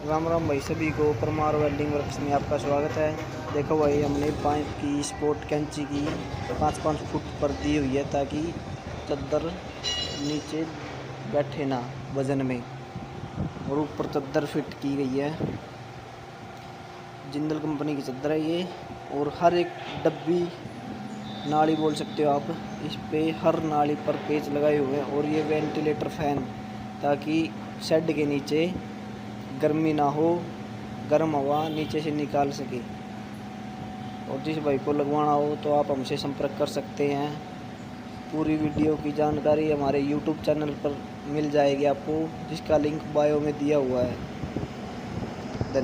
राम राम भाई सभी को। परमार वेल्डिंग वर्क्स में आपका स्वागत है। देखो भाई, हमने पाइप की स्पोर्ट कैंची की 5-5 फुट पर दी हुई है ताकि चद्दर नीचे बैठे ना वजन में, और ऊपर चद्दर फिट की गई है। जिंदल कंपनी की चद्दर है ये, और हर एक डब्बी नाली बोल सकते हो आप, इस पे हर नाली पर पेच लगाए हुए हैं। और ये वेंटिलेटर फैन, ताकि शेड के नीचे गर्मी ना हो, गर्म हवा नीचे से निकाल सके। और जिस भाई को लगवाना हो तो आप हमसे संपर्क कर सकते हैं। पूरी वीडियो की जानकारी हमारे YouTube चैनल पर मिल जाएगी आपको, जिसका लिंक बायो में दिया हुआ है।